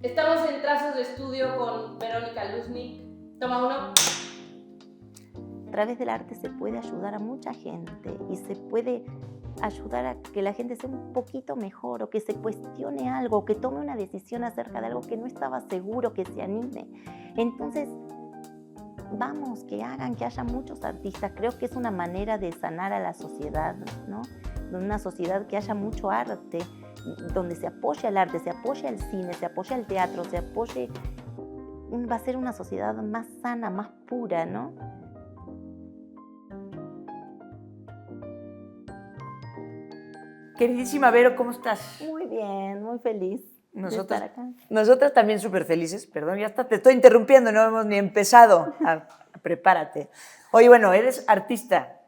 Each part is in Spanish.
Estamos en Trazos de Estudio con Verónica Luznik. Toma uno. A través del arte se puede ayudar a mucha gente y se puede ayudar a que la gente sea un poquito mejor o que se cuestione algo, que tome una decisión acerca de algo que no estaba seguro, que se anime. Entonces, vamos, que hagan, que haya muchos artistas. Creo que es una manera de sanar a la sociedad, ¿no? Una sociedad que haya mucho arte, donde se apoya el arte, se apoya el cine, se apoya el teatro, se apoye... Va a ser una sociedad más sana, más pura, ¿no? Queridísima Vero, ¿cómo estás? Muy bien, muy feliz de estar acá. Nosotras también súper felices. Perdón, ya está, te estoy interrumpiendo, no hemos ni empezado. Prepárate. Oye, bueno, eres artista,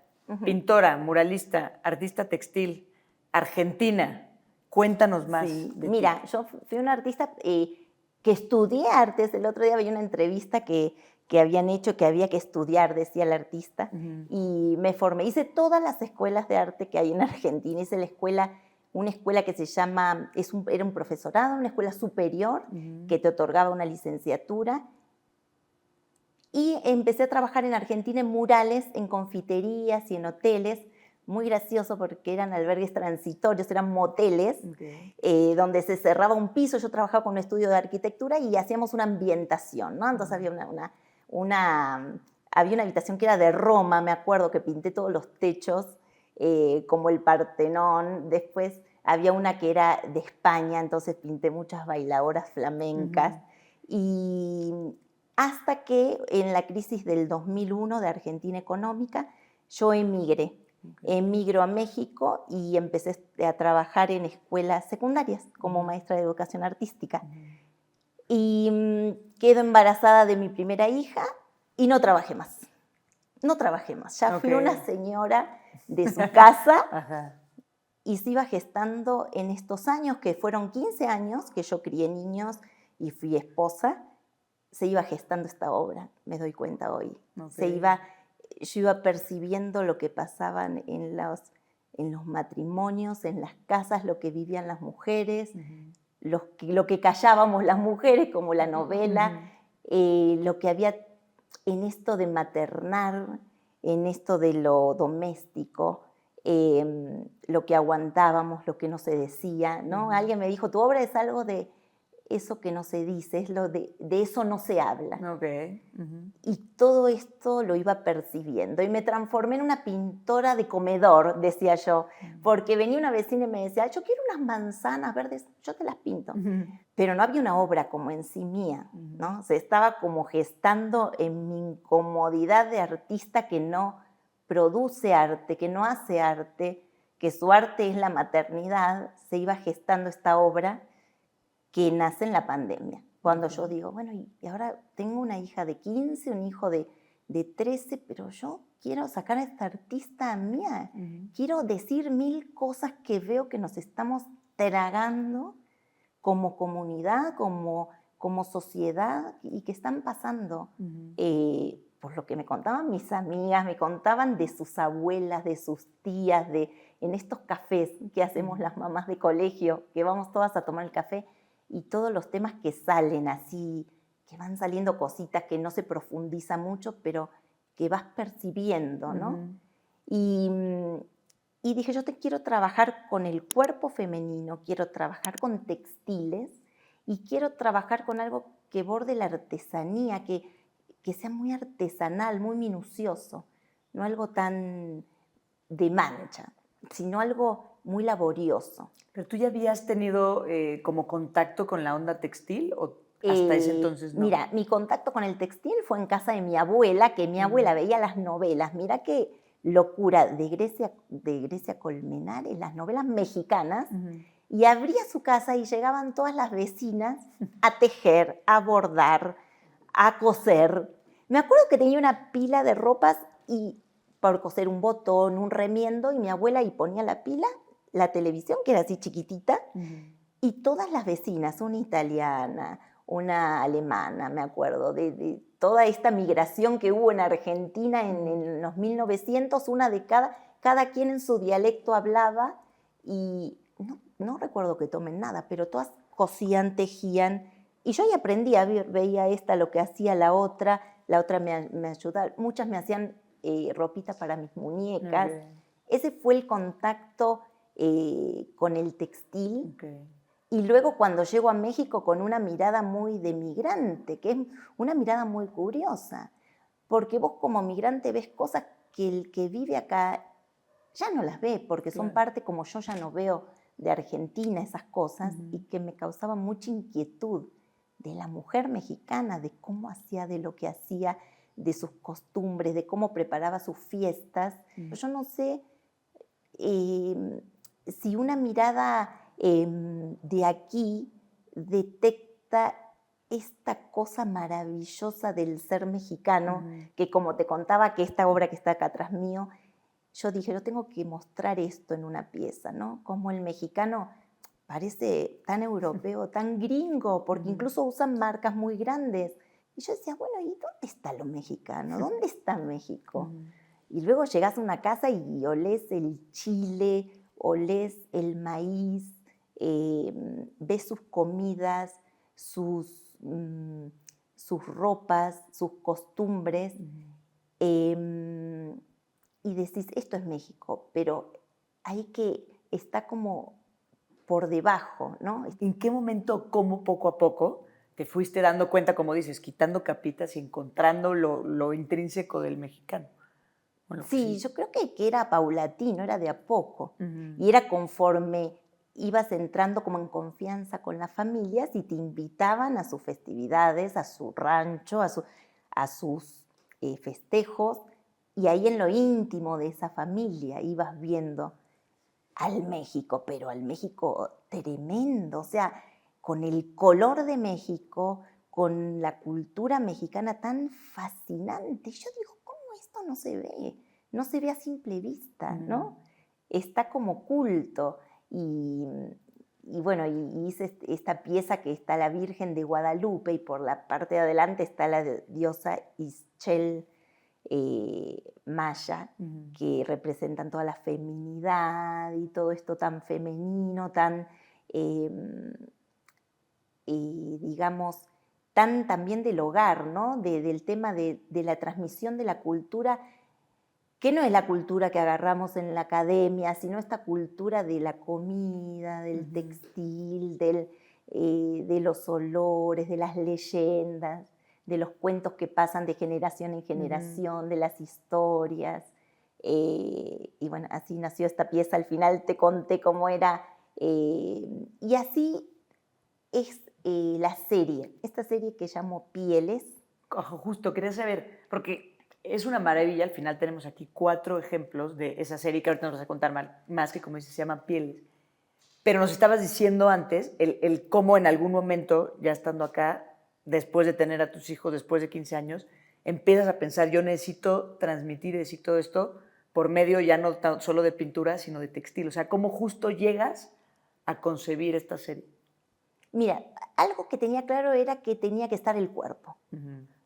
pintora, muralista, artista textil, argentina. Cuéntanos más de Mira, ti. yo fui una artista que estudié artes. El otro día veía una entrevista que habían hecho que había que estudiar, decía el artista, y me formé. Hice todas las escuelas de arte que hay en Argentina. Hice una escuela que se llama, era un profesorado, una escuela superior que te otorgaba una licenciatura. Y empecé a trabajar en Argentina en murales, en confiterías y en hoteles. Muy gracioso porque eran albergues transitorios, eran moteles, donde se cerraba un piso. Yo trabajaba con un estudio de arquitectura y hacíamos una ambientación, ¿no? Entonces había una habitación que era de Roma, me acuerdo que pinté todos los techos, como el Partenón. Después había una que era de España, entonces pinté muchas bailadoras flamencas. Y hasta que en la crisis del 2001 de Argentina económica, yo emigré. Emigro a México y empecé a trabajar en escuelas secundarias como maestra de educación artística. Y quedo embarazada de mi primera hija y no trabajé más. No trabajé más. Ya fui una señora de su casa y se iba gestando en estos años, que fueron 15 años que yo crié niños y fui esposa. Se iba gestando esta obra, me doy cuenta hoy. Yo iba percibiendo lo que pasaban en los matrimonios, en las casas, lo que vivían las mujeres, lo que callábamos las mujeres, como la novela, lo que había en esto de maternar, en esto de lo doméstico, lo que aguantábamos, lo que no se decía, ¿no? Alguien me dijo, tu obra es algo de eso que no se dice, es lo de eso no se habla. Y todo esto lo iba percibiendo y me transformé en una pintora de comedor, decía yo, porque venía una vecina y me decía, yo quiero unas manzanas verdes, yo te las pinto. Pero no había una obra como en sí mía, ¿no? Se estaba como gestando en mi incomodidad de artista que no produce arte, que no hace arte, que su arte es la maternidad. Se iba gestando esta obra que nace en la pandemia. Cuando yo digo, bueno, y ahora tengo una hija de 15, un hijo de 13, pero yo quiero sacar a esta artista mía. Quiero decir 1000 cosas que veo que nos estamos tragando como comunidad, como sociedad, y que están pasando. Por lo que me contaban mis amigas, me contaban de sus abuelas, de sus tías, en estos cafés que hacemos las mamás de colegio, que vamos todas a tomar el café, y todos los temas que salen así, que van saliendo cositas que no se profundiza mucho, pero que vas percibiendo, ¿no? Y dije, yo quiero trabajar con el cuerpo femenino, quiero trabajar con textiles y quiero trabajar con algo que borde la artesanía, que sea muy artesanal, muy minucioso, no algo tan de mancha, sino algo muy laborioso. ¿Pero tú ya habías tenido como contacto con la onda textil o hasta ese entonces no? Mira, mi contacto con el textil fue en casa de mi abuela, que mi abuela veía las novelas. Mira qué locura, de Grecia Colmenares, las novelas mexicanas, y abría su casa y llegaban todas las vecinas a tejer, a bordar, a coser. Me acuerdo que tenía una pila de ropas y por coser un botón, un remiendo, y mi abuela ahí ponía la pila, la televisión, que era así chiquitita, y todas las vecinas, una italiana, una alemana, me acuerdo, de toda esta migración que hubo en Argentina en los 1900, una de cada quien en su dialecto hablaba, y no recuerdo que tomen nada, pero todas cosían, tejían, Y yo ahí aprendí a ver, veía esta lo que hacía la otra me ayudaba, muchas me hacían ropita para mis muñecas. Ok. Ese fue el contacto con el textil. Ok. Y luego cuando llego a México con una mirada muy de migrante, que es una mirada muy curiosa, porque vos como migrante ves cosas que el que vive acá ya no las ve, porque son Claro. parte como yo ya no veo de Argentina esas cosas, y que me causaba mucha inquietud de la mujer mexicana, de cómo hacía, de lo que hacía, de sus costumbres, de cómo preparaba sus fiestas. Yo no sé si una mirada de aquí detecta esta cosa maravillosa del ser mexicano, que como te contaba que esta obra que está acá atrás mío, yo dije, yo tengo que mostrar esto en una pieza, ¿no? Como el mexicano parece tan europeo, tan gringo, porque incluso usan marcas muy grandes. Y yo decía, bueno, ¿y dónde está lo mexicano? ¿Dónde está México? Y luego llegas a una casa y olés el chile, olés el maíz, ves sus comidas, sus ropas, sus costumbres, y decís, esto es México, pero hay que, está como por debajo, ¿no? ¿En qué momento, cómo poco a poco te fuiste dando cuenta, como dices, quitando capitas y encontrando lo intrínseco del mexicano? Bueno, pues Sí, yo creo que era paulatino, era de a poco. Ujú. Y era conforme ibas entrando como en confianza con las familias y te invitaban a sus festividades, a su rancho, a sus festejos. Y ahí en lo íntimo de esa familia ibas viendo al México, pero al México tremendo, o sea, con el color de México, con la cultura mexicana tan fascinante. Yo digo, ¿cómo esto no se ve? No se ve a simple vista, ¿no? Está como oculto. Y bueno, y hice esta pieza que está la Virgen de Guadalupe y por la parte de adelante está la diosa Ixchel maya, que representan toda la feminidad y todo esto tan femenino, tan, digamos, tan también del hogar, ¿no? Del tema de la transmisión de la cultura, que no es la cultura que agarramos en la academia, sino esta cultura de la comida, del textil, de los olores, de las leyendas, de los cuentos que pasan de generación en generación, de las historias. Y bueno, así nació esta pieza. Al final te conté cómo era. Y así es la serie, esta serie que llamo Pieles. Justo, quería saber, porque es una maravilla, al final tenemos aquí 4 ejemplos de esa serie que ahorita nos vas a contar más, que como dices, se llama Pieles. Pero nos estabas diciendo antes el cómo en algún momento, ya estando acá, después de tener a tus hijos, después de 15 años, empiezas a pensar, yo necesito transmitir, necesito esto por medio ya no solo de pintura, sino de textil. O sea, ¿cómo justo llegas a concebir esta serie? Mira, algo que tenía claro era que tenía que estar el cuerpo.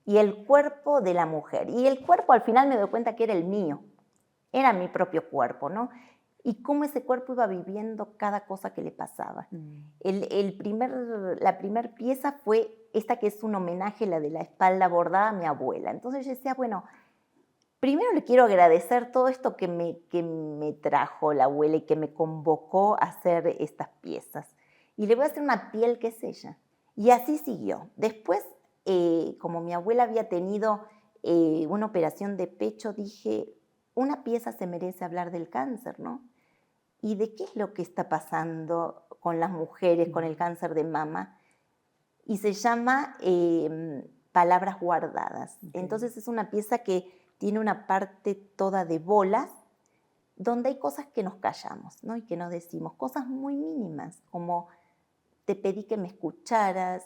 Y el cuerpo de la mujer. Y el cuerpo al final me doy cuenta que era el mío. Era mi propio cuerpo, ¿no? Y cómo ese cuerpo iba viviendo cada cosa que le pasaba. La primer pieza fue esta que es un homenaje, la de la espalda bordada a mi abuela. Entonces yo decía, bueno, primero le quiero agradecer todo esto que me trajo la abuela y que me convocó a hacer estas piezas. Y le voy a hacer una piel que es ella. Y así siguió. Después, como mi abuela había tenido una operación de pecho, dije, una pieza se merece hablar del cáncer, ¿no? ¿Y de qué es lo que está pasando con las mujeres, con el cáncer de mama? Y se llama Palabras Guardadas. Entonces es una pieza que tiene una parte toda de bolas, donde hay cosas que nos callamos, ¿no? Y que no decimos, cosas muy mínimas, como te pedí que me escucharas,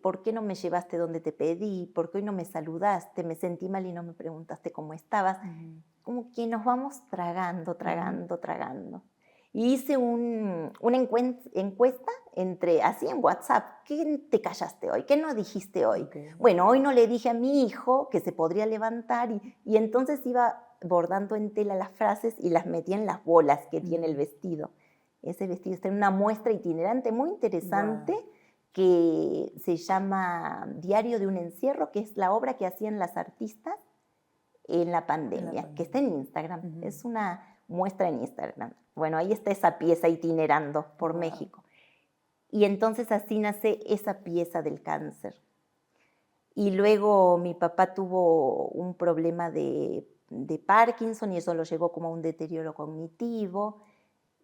¿por qué no me llevaste donde te pedí? ¿Por qué hoy no me saludaste? Me sentí mal y no me preguntaste cómo estabas. Como que nos vamos tragando. Y hice una encuesta así en WhatsApp. ¿Qué te callaste hoy? ¿Qué no dijiste hoy? Bueno, hoy no le dije a mi hijo que se podría levantar y entonces iba bordando en tela las frases y las metía en las bolas que tiene el vestido. Ese vestido está en una muestra itinerante muy interesante que se llama Diario de un encierro, que es la obra que hacían las artistas en la pandemia, que está en Instagram. Es una muestra en Instagram. Bueno, ahí está esa pieza itinerando por México. Y entonces así nace esa pieza del cáncer. Y luego mi papá tuvo un problema de Parkinson y eso lo llevó como a un deterioro cognitivo.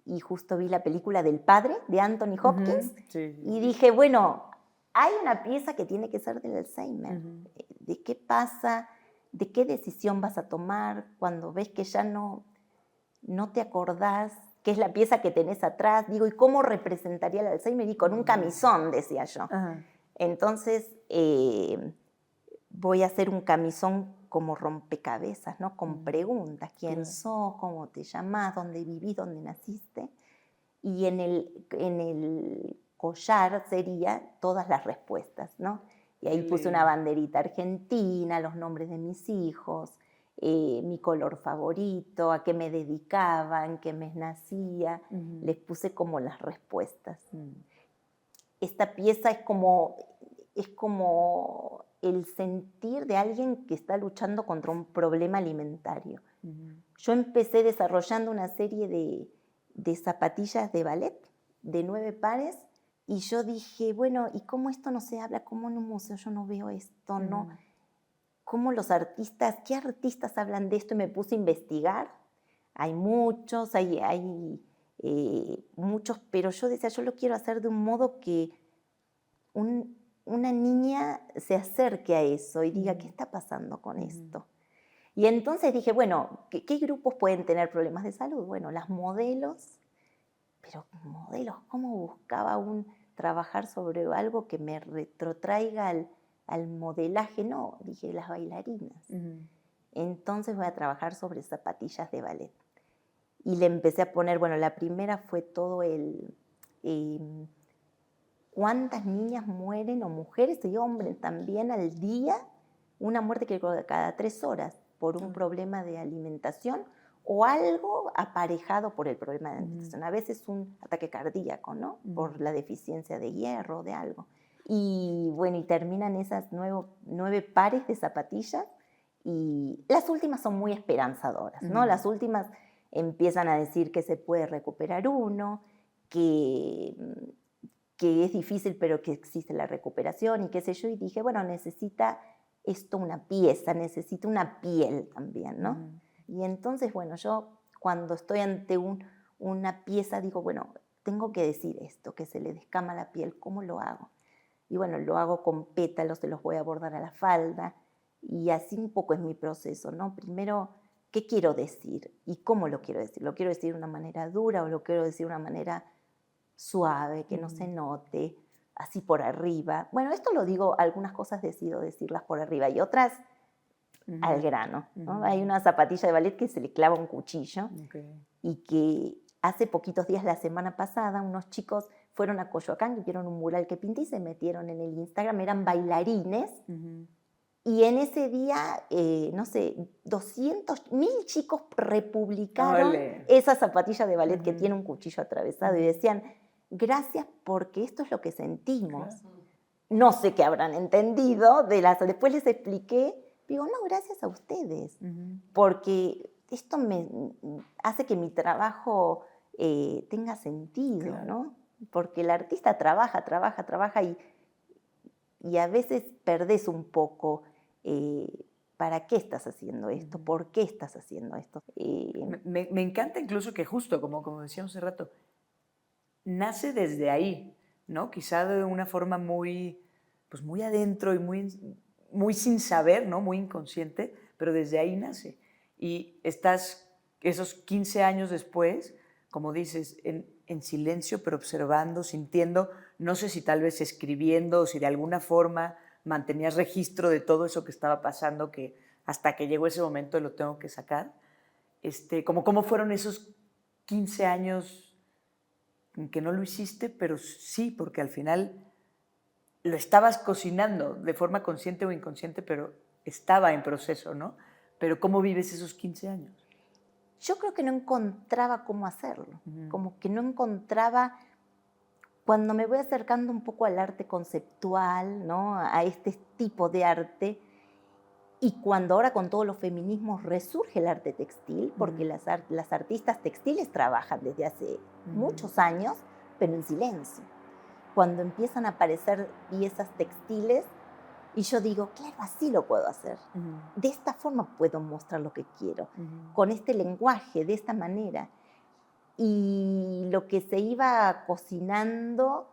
Y justo vi la película del padre de Anthony Hopkins y dije, bueno, hay una pieza que tiene que ser del Alzheimer. ¿De qué pasa? ¿De qué decisión vas a tomar cuando ves que ya no te acordás? ¿Qué es la pieza que tenés atrás? Digo, ¿y cómo representaría el Alzheimer? Y con un camisón, decía yo. Entonces, voy a hacer un camisón como rompecabezas, ¿no? Con preguntas. ¿Quién sos? ¿Cómo te llamás? ¿Dónde vivís? ¿Dónde naciste? Y en el collar sería todas las respuestas, ¿no? Y ahí puse una banderita argentina, los nombres de mis hijos, mi color favorito, a qué me dedicaba, en qué mes nacía. Les puse como las respuestas. Esta pieza es como el sentir de alguien que está luchando contra un problema alimentario. Yo empecé desarrollando una serie de zapatillas de ballet, de 9 pares, y yo dije, bueno, ¿y cómo esto no se habla? ¿Cómo en un museo yo no veo esto? ¿No? ¿Cómo los artistas, qué artistas hablan de esto? Y me puse a investigar. Hay muchos, hay muchos, pero yo decía, yo lo quiero hacer de un modo que una niña se acerque a eso y diga, ¿qué está pasando con esto? Y entonces dije, bueno, ¿qué grupos pueden tener problemas de salud? Bueno, las modelos, pero modelos, ¿cómo buscaba trabajar sobre algo que me retrotraiga al modelaje? No, dije, las bailarinas. Entonces voy a trabajar sobre zapatillas de ballet. Y le empecé a poner, bueno, la primera fue todo cuántas niñas mueren, o mujeres y hombres también al día, una muerte que cada 3 horas por un problema de alimentación o algo aparejado por el problema de alimentación. A veces un ataque cardíaco, ¿no? Por la deficiencia de hierro o de algo. Y bueno, y terminan esas 9 pares de zapatillas y las últimas son muy esperanzadoras, ¿no? Las últimas empiezan a decir que se puede recuperar uno, que es difícil, pero que existe la recuperación y qué sé yo, y dije, bueno, necesita esto una pieza, necesita una piel también, ¿no? Y entonces, bueno, yo cuando estoy ante una pieza digo, bueno, tengo que decir esto, que se le descama la piel, ¿cómo lo hago? Y bueno, lo hago con pétalos, se los voy a bordar a la falda, y así un poco es mi proceso, ¿no? Primero, ¿qué quiero decir? ¿Y cómo lo quiero decir? ¿Lo quiero decir de una manera dura o lo quiero decir de una manera suave, que no se note, así por arriba? Bueno, esto lo digo, algunas cosas decido decirlas por arriba y otras al grano, ¿no? Hay una zapatilla de ballet que se le clava un cuchillo y que hace poquitos días, la semana pasada, unos chicos fueron a Coyoacán, que vieron un mural que pinté y se metieron en el Instagram, eran bailarines. Y en ese día, no sé, 200.000 chicos republicaron esa zapatilla de ballet que tiene un cuchillo atravesado y decían, gracias porque esto es lo que sentimos. No sé qué habrán entendido, después les expliqué, digo, no, gracias a ustedes, porque esto me hace que mi trabajo tenga sentido, ¿no? Porque el artista trabaja y a veces perdés un poco ¿para qué estás haciendo esto? ¿Por qué estás haciendo esto? Me encanta incluso que justo, como decíamos hace rato, nace desde ahí, ¿no? Quizá de una forma muy, pues muy adentro y muy sin saber, ¿no? Muy inconsciente, pero desde ahí nace. Y estás esos 15 años después, como dices, en silencio, pero observando, sintiendo, no sé si tal vez escribiendo o si de alguna forma mantenías registro de todo eso que estaba pasando, que hasta que llegó ese momento lo tengo que sacar. ¿Cómo fueron esos 15 años en que no lo hiciste, pero sí, porque al final lo estabas cocinando de forma consciente o inconsciente, pero estaba en proceso, ¿no? Pero ¿cómo vives esos 15 años? Yo creo que no encontraba cómo hacerlo, como que no encontraba cuando me voy acercando un poco al arte conceptual, ¿no? A este tipo de arte, y cuando ahora con todos los feminismos resurge el arte textil, porque las artistas textiles trabajan desde hace muchos años, pero en silencio. Cuando empiezan a aparecer piezas textiles, y yo digo, claro, así lo puedo hacer. De esta forma puedo mostrar lo que quiero, con este lenguaje, de esta manera. Y lo que se iba cocinando,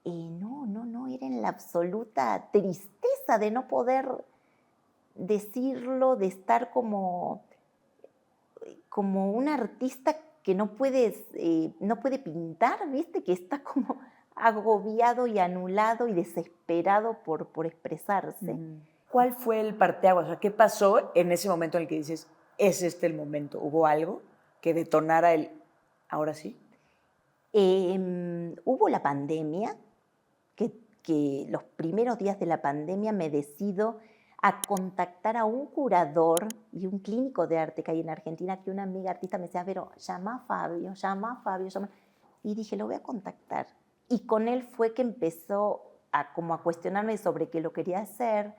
no, era en la absoluta tristeza de no poder decirlo, de estar como un artista que no puede pintar, ¿viste? Que está como agobiado y anulado y desesperado por expresarse. ¿Cuál fue el parteaguas? O sea, ¿qué pasó en ese momento en el que dices, es este el momento? ¿Hubo algo que detonara el, ahora sí? Hubo la pandemia, que los primeros días de la pandemia me decido a contactar a un curador y un clínico de arte que hay en Argentina, que una amiga artista me decía, pero llama a Fabio, llama. Y dije, lo voy a contactar. Y con él fue que empezó a cuestionarme sobre qué lo quería hacer,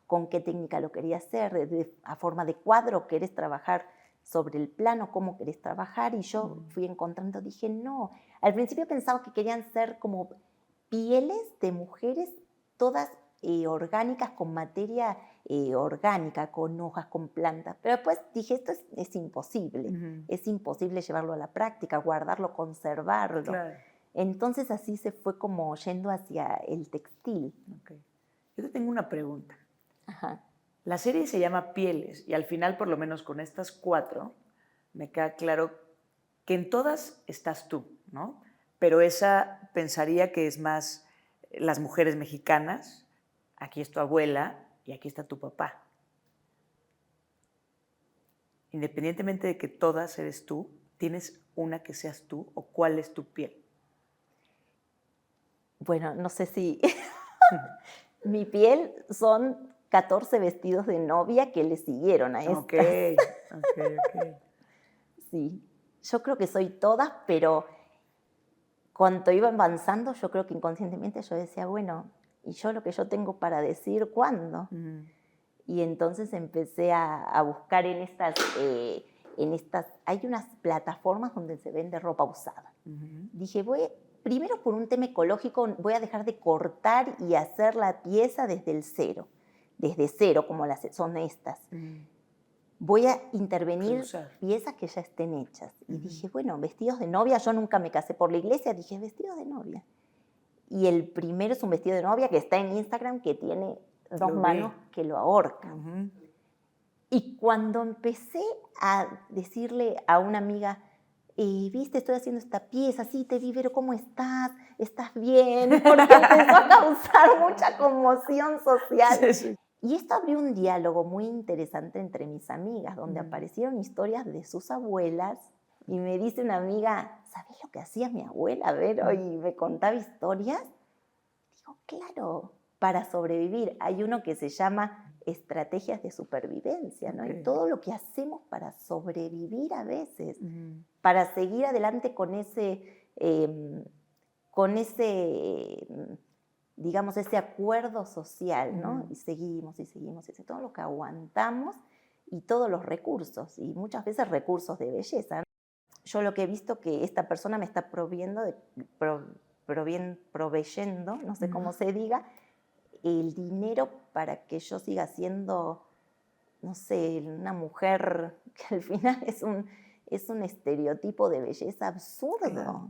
con qué técnica lo quería hacer, a forma de cuadro querés trabajar sobre el plano, cómo querés trabajar. Y yo fui encontrando, dije, no. Al principio pensaba que querían ser como pieles de mujeres, todas orgánicas, con materia orgánica, con hojas, con plantas. Pero después dije, esto es imposible. Es imposible llevarlo a la práctica, guardarlo, conservarlo. Claro. Entonces así se fue como yendo hacia el textil. Okay. Yo te tengo una pregunta. Ajá. La serie se llama Pieles y al final, por lo menos con estas 4, me queda claro que en todas estás tú, ¿no? Pero esa pensaría que es más las mujeres mexicanas, aquí es tu abuela y aquí está tu papá. Independientemente de que todas eres tú, ¿tienes una que seas tú o cuál es tu piel? Bueno, no sé si mi piel son 14 vestidos de novia que le siguieron a estas. Ok. Sí, yo creo que soy todas, pero cuando iba avanzando, yo creo que inconscientemente yo decía, bueno, ¿y yo lo que yo tengo para decir cuándo? Y entonces empecé a buscar en estas, hay unas plataformas donde se vende ropa usada. Dije, primero por un tema ecológico, voy a dejar de cortar y hacer la pieza desde cero, como son estas. Voy a intervenir piezas que ya estén hechas. Y dije, bueno, vestidos de novia, yo nunca me casé por la iglesia, dije, vestidos de novia. Y el primero es un vestido de novia que está en Instagram, que tiene 2 manos que lo ahorcan. Y cuando empecé a decirle a una amiga, viste, estoy haciendo esta pieza, sí, te vi, pero ¿cómo estás? ¿Estás bien? Porque empezó a causar mucha conmoción social. Sí. Y esto abrió un diálogo muy interesante entre mis amigas, donde aparecieron historias de sus abuelas, y me dice una amiga, ¿sabés lo que hacía mi abuela, Vero? Y me contaba historias. Digo, claro, para sobrevivir. Hay uno que se llama estrategias de supervivencia, ¿no? Y todo lo que hacemos para sobrevivir a veces, para seguir adelante con ese digamos, ese acuerdo social, ¿no? Y seguimos, todo lo que aguantamos y todos los recursos, y muchas veces recursos de belleza, ¿no? Yo lo que he visto que esta persona me está proveyendo, no sé cómo se diga, el dinero para que yo siga siendo, no sé, una mujer que al final es un estereotipo de belleza absurdo. Claro.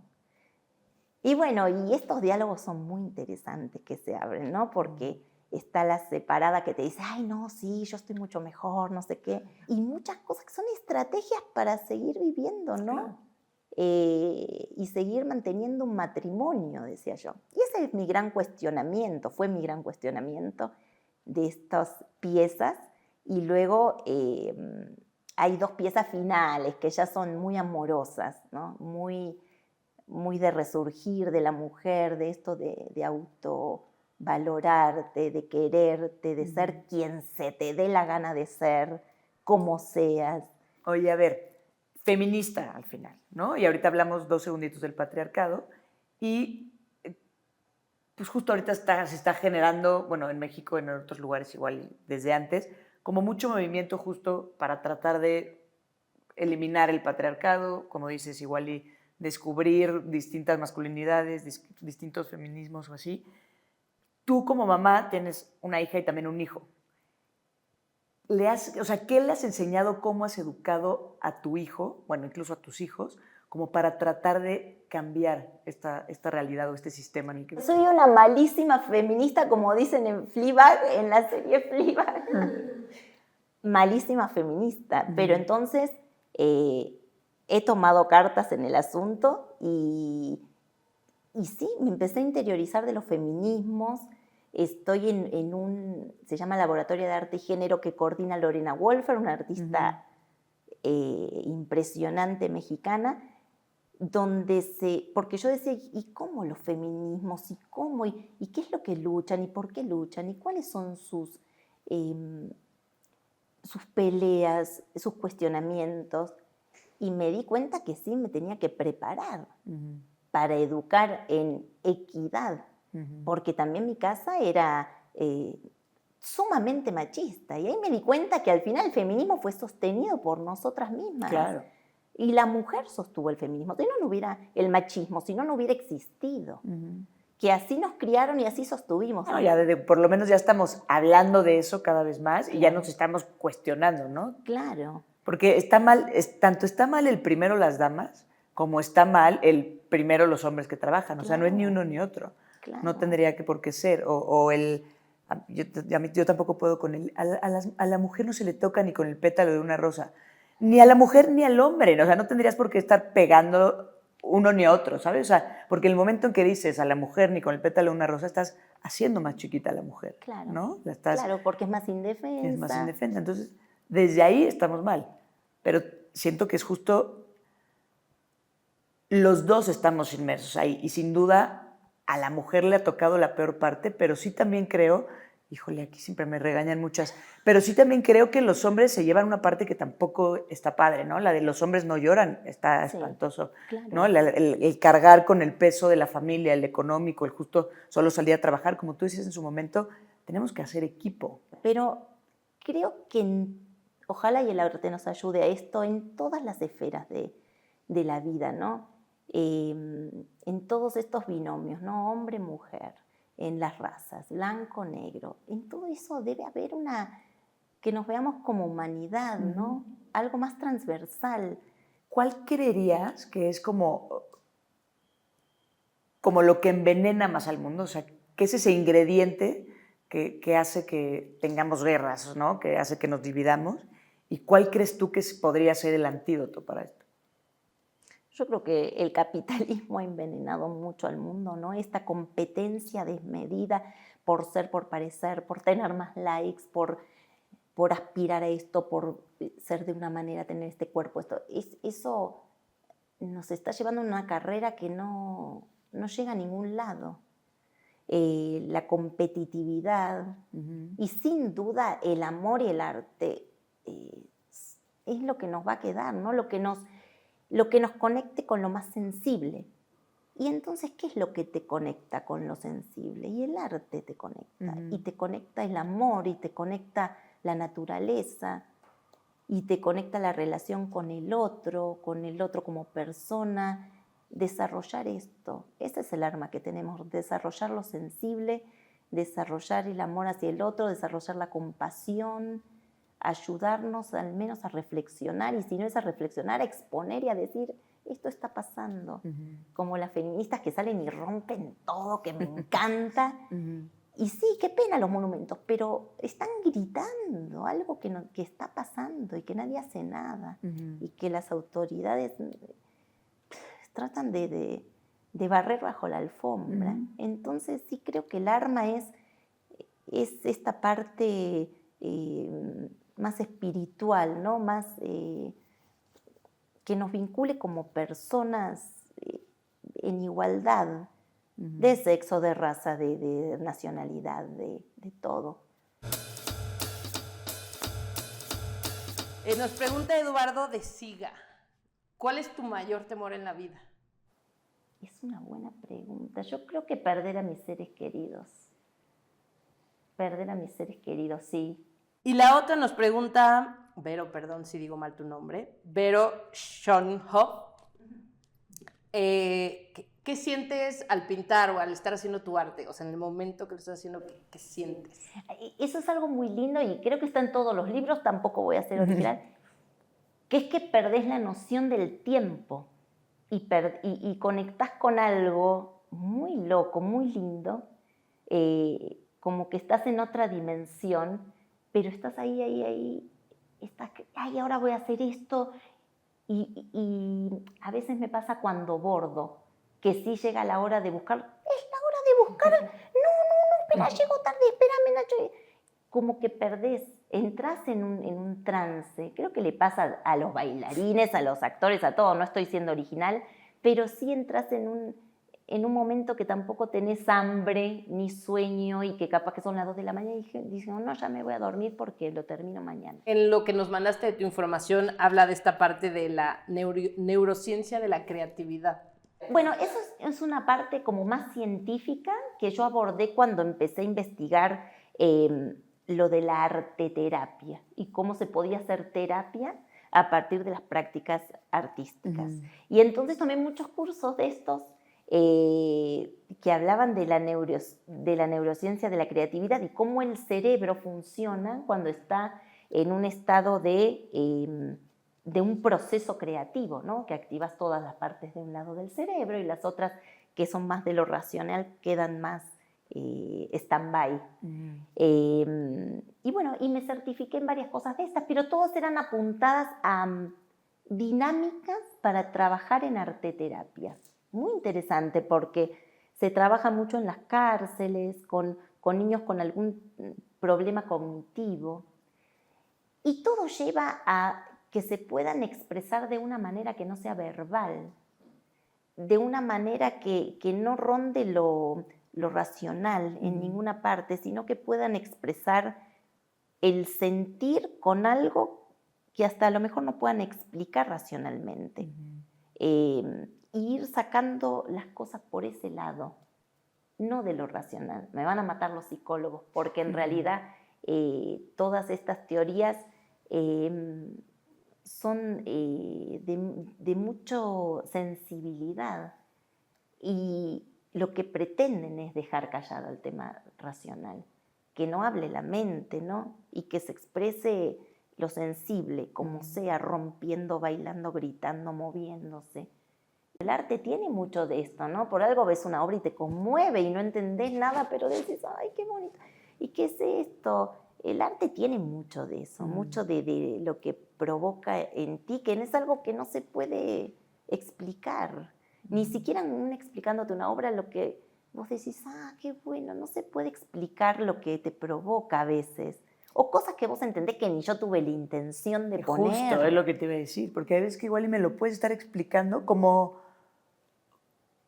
Y bueno, y estos diálogos son muy interesantes que se abren, ¿no? Porque está la separada que te dice, ay, no, sí, yo estoy mucho mejor, no sé qué. Y muchas cosas que son estrategias para seguir viviendo, ¿no? Claro. Y seguir manteniendo un matrimonio, decía yo. Y ese es mi gran cuestionamiento, fue mi gran cuestionamiento de estas piezas. Y luego hay 2 piezas finales que ya son muy amorosas, ¿no? Muy de resurgir de la mujer, de esto de autovalorarte, de quererte, de ser quien se te dé la gana de ser, como seas. Oye, a ver, feminista al final, ¿no? Y ahorita hablamos 2 segunditos del patriarcado. Y pues justo ahorita se está generando, bueno, en México, en otros lugares igual desde antes, como mucho movimiento justo para tratar de eliminar el patriarcado, como dices, igual y descubrir distintas masculinidades, distintos feminismos o así. Tú como mamá tienes una hija y también un hijo. O sea, ¿qué le has enseñado, cómo has educado a tu hijo, bueno, incluso a tus hijos, como para tratar de cambiar esta realidad o este sistema en el que... Soy una malísima feminista, como dicen en Fleabag, en la serie Fleabag. Malísima feminista, pero entonces he tomado cartas en el asunto y sí, me empecé a interiorizar de los feminismos. Estoy en un, se llama Laboratorio de Arte y Género, que coordina Lorena Wolfer, una artista impresionante mexicana, porque yo decía, ¿y cómo los feminismos? ¿Y cómo? ¿Y qué es lo que luchan? ¿Y por qué luchan? ¿Y cuáles son sus peleas, sus cuestionamientos? Y me di cuenta que sí, me tenía que preparar para educar en equidad, porque también mi casa era sumamente machista. Y ahí me di cuenta que al final el feminismo fue sostenido por nosotras mismas. Claro. Y la mujer sostuvo el feminismo. Si no hubiera el machismo, si no hubiera existido. Que así nos criaron y así sostuvimos. No, ya por lo menos ya estamos hablando de eso cada vez más y ya nos estamos cuestionando, ¿no? Claro. Porque está mal, tanto está mal el primero las damas, como está mal el primero los hombres que trabajan. O sea, no es ni uno ni otro. Claro. No tendría que por qué ser. Yo tampoco puedo con él. A la mujer no se le toca ni con el pétalo de una rosa. Ni a la mujer ni al hombre. O sea, no tendrías por qué estar pegando uno ni a otro, ¿sabes? O sea, porque el momento en que dices a la mujer ni con el pétalo de una rosa, estás haciendo más chiquita a la mujer. Claro. ¿No? Claro, porque es más indefensa. Es más indefensa. Entonces, desde ahí estamos mal. Pero siento que es justo... Los dos estamos inmersos ahí. Y sin duda a la mujer le ha tocado la peor parte, pero sí también creo... Híjole, aquí siempre me regañan muchas. Pero sí también creo que los hombres se llevan una parte que tampoco está padre, ¿no? La de los hombres no lloran, está espantoso. Claro. ¿No? El cargar con el peso de la familia, el económico, el justo solo salir a trabajar. Como tú dices en su momento, tenemos que hacer equipo. Pero creo que ojalá y el arte nos ayude a esto en todas las esferas de la vida, ¿no? En todos estos binomios, ¿no? Hombre-mujer, en las razas, blanco-negro, en todo eso debe haber que nos veamos como humanidad, ¿no? Algo más transversal. ¿Cuál creerías que es como lo que envenena más al mundo? O sea, ¿qué es ese ingrediente que hace que tengamos guerras, ¿no? Que hace que nos dividamos? ¿Y cuál crees tú que podría ser el antídoto para esto? Yo creo que el capitalismo ha envenenado mucho al mundo, ¿no? Esta competencia desmedida por ser, por parecer, por tener más likes, por aspirar a esto, por ser de una manera, tener este cuerpo. Eso nos está llevando a una carrera que no llega a ningún lado. La competitividad y sin duda el amor y el arte es lo que nos va a quedar, ¿no? Lo que nos conecte con lo más sensible. Y entonces, ¿qué es lo que te conecta con lo sensible? Y el arte te conecta. Y te conecta el amor, y te conecta la naturaleza, y te conecta la relación con el otro como persona. Desarrollar esto, ese es el arma que tenemos, desarrollar lo sensible, desarrollar el amor hacia el otro, desarrollar la compasión, ayudarnos al menos a reflexionar, y si no es a reflexionar, a exponer y a decir, esto está pasando. Como las feministas que salen y rompen todo, que me encanta. Y sí, qué pena los monumentos, pero están gritando algo que está pasando y que nadie hace nada. Y que las autoridades tratan de barrer bajo la alfombra. Entonces sí creo que el arma es esta parte... más espiritual, ¿no? Más que nos vincule como personas en igualdad de sexo, de raza, de nacionalidad, de todo. Nos pregunta Eduardo de Siga, ¿cuál es tu mayor temor en la vida? Es una buena pregunta. Yo creo que perder a mis seres queridos. Perder a mis seres queridos, sí. Y la otra nos pregunta, Vero, perdón si digo mal tu nombre, Vero Shonho. ¿Qué sientes al pintar o al estar haciendo tu arte? O sea, en el momento que lo estás haciendo, ¿qué sientes? Eso es algo muy lindo y creo que está en todos los libros, tampoco voy a ser original, que es que perdés la noción del tiempo y conectás con algo muy loco, muy lindo, como que estás en otra dimensión, pero estás ahí, estás, ay, ahora voy a hacer esto. Y a veces me pasa cuando bordo, que sí llega la hora de buscar. Es la hora de buscar. No, espera, llego tarde, espérame, Nacho. Como que perdés, entras en un trance. Creo que le pasa a los bailarines, a los actores, a todos. No estoy siendo original, pero sí entras en un momento que tampoco tenés hambre ni sueño y que capaz que son las 2 de la mañana y dices, no, ya me voy a dormir porque lo termino mañana. En lo que nos mandaste de tu información, habla de esta parte de la neurociencia de la creatividad. Bueno, eso es una parte como más científica que yo abordé cuando empecé a investigar lo de la arteterapia y cómo se podía hacer terapia a partir de las prácticas artísticas. Y entonces tomé muchos cursos de estos que hablaban de la neurociencia de la creatividad y cómo el cerebro funciona cuando está en un estado de un proceso creativo, ¿no? Que activas todas las partes de un lado del cerebro y las otras que son más de lo racional quedan más stand-by. Y bueno, y me certifiqué en varias cosas de estas, pero todas eran apuntadas a dinámicas para trabajar en arteterapia. Muy interesante porque se trabaja mucho en las cárceles, con niños con algún problema cognitivo. Y todo lleva a que se puedan expresar de una manera que no sea verbal, de una manera que no ronde lo racional en ninguna parte, sino que puedan expresar el sentir con algo que hasta a lo mejor no puedan explicar racionalmente. Y ir sacando las cosas por ese lado, no de lo racional. Me van a matar los psicólogos, porque en realidad todas estas teorías son de mucha sensibilidad y lo que pretenden es dejar callado el tema racional, que no hable la mente, ¿no? Y que se exprese lo sensible, como sea, rompiendo, bailando, gritando, moviéndose. El arte tiene mucho de esto, ¿no? Por algo ves una obra y te conmueve y no entendés nada, pero dices, ay, qué bonito. ¿Y qué es esto? El arte tiene mucho de eso, mucho de lo que provoca en ti, que no es algo que no se puede explicar. Ni siquiera explicándote una obra, lo que vos decís, qué bueno, no se puede explicar lo que te provoca a veces. O cosas que vos entendés que ni yo tuve la intención de poner. Justo, es lo que te iba a decir, porque hay veces que igual y me lo puedes estar explicando como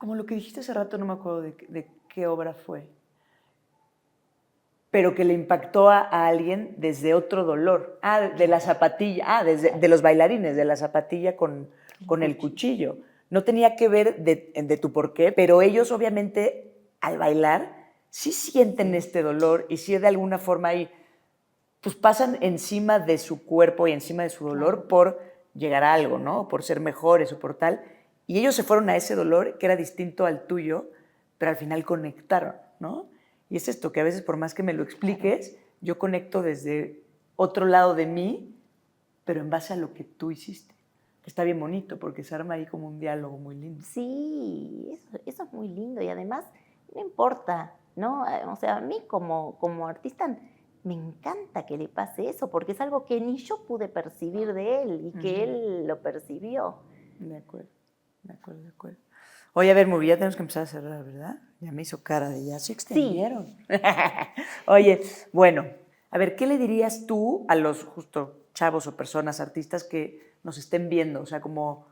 lo que dijiste hace rato, no me acuerdo de qué obra fue, pero que le impactó a alguien desde otro dolor. De la zapatilla, de los bailarines, de la zapatilla con el cuchillo. No tenía que ver de tu porqué, pero ellos obviamente al bailar sí sienten este dolor y sí de alguna forma ahí, pues pasan encima de su cuerpo y encima de su dolor por llegar a algo, ¿no? Por ser mejores o por tal. Y ellos se fueron a ese dolor que era distinto al tuyo, pero al final conectaron, ¿no? Y es esto, que a veces por más que me lo expliques, yo conecto desde otro lado de mí, pero en base a lo que tú hiciste. Está bien bonito porque se arma ahí como un diálogo muy lindo. Sí, eso es muy lindo y además no importa, ¿no? O sea, a mí como artista me encanta que le pase eso porque es algo que ni yo pude percibir de él y que él lo percibió. De acuerdo. Oye, a ver, Mubi, ya tenemos que empezar a cerrar, ¿verdad? Ya me hizo cara de ya se extendieron. Sí. Oye, bueno, a ver, ¿qué le dirías tú a los justo chavos o personas, artistas que nos estén viendo? O sea, como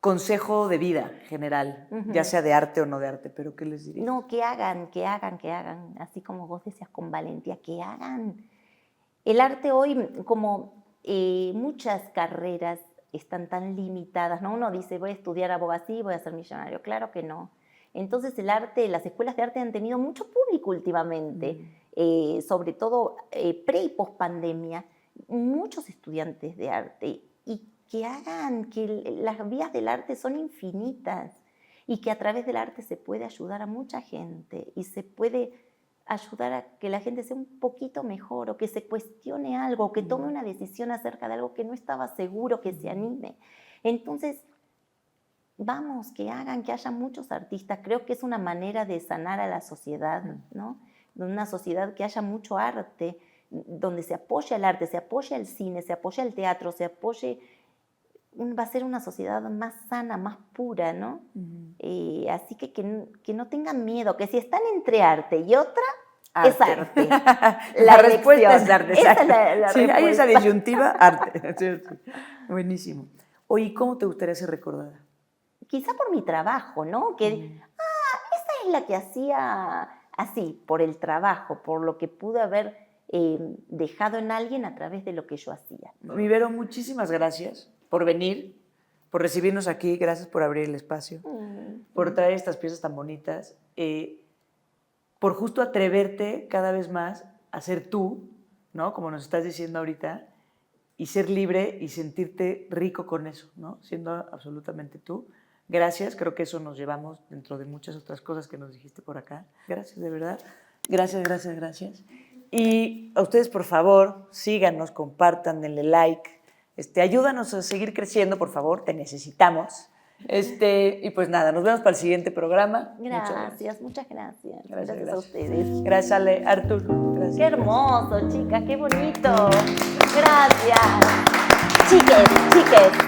consejo de vida general, ya sea de arte o no de arte, pero ¿qué les dirías? No, que hagan, así como vos decías con valentía, que hagan. El arte hoy, como muchas carreras, están tan limitadas, ¿no? Uno dice, voy a estudiar abogacía y voy a ser millonario. Claro que no. Entonces el arte, las escuelas de arte han tenido mucho público últimamente, sobre todo pre y post pandemia, muchos estudiantes de arte, y que hagan que las vías del arte son infinitas y que a través del arte se puede ayudar a mucha gente y se puede ayudar a que la gente sea un poquito mejor, o que se cuestione algo, o que tome una decisión acerca de algo que no estaba seguro, que se anime. Entonces, vamos, que hagan, que haya muchos artistas. Creo que es una manera de sanar a la sociedad, ¿no? De una sociedad que haya mucho arte, donde se apoya el arte, se apoya el cine, se apoya el teatro, se apoye... Va a ser una sociedad más sana, más pura, ¿no? Así que no tengan miedo, que si están entre arte y otra, arte. es arte. La respuesta es arte. Esa es la sí, respuesta. hay esa disyuntiva, arte. Sí. Buenísimo. Oye, ¿cómo te gustaría ser recordada? Quizá por mi trabajo, ¿no? Que, esa es la que hacía así, por el trabajo, por lo que pude haber dejado en alguien a través de lo que yo hacía. Mi Vero, muchísimas gracias por venir, por recibirnos aquí, gracias por abrir el espacio, por traer estas piezas tan bonitas, por justo atreverte cada vez más a ser tú, ¿no? Como nos estás diciendo ahorita, y ser libre y sentirte rico con eso, ¿no? Siendo absolutamente tú. Gracias, creo que eso nos llevamos dentro de muchas otras cosas que nos dijiste por acá. Gracias, de verdad. Gracias, gracias, gracias. Y a ustedes, por favor, síganos, compartan, denle like. Ayúdanos a seguir creciendo, por favor, te necesitamos. Y pues nada, nos vemos para el siguiente programa. Muchas gracias. Gracias a ustedes. Gracias, Ale. Artur, gracias. Qué hermoso, chicas, qué bonito. Gracias. Chiques.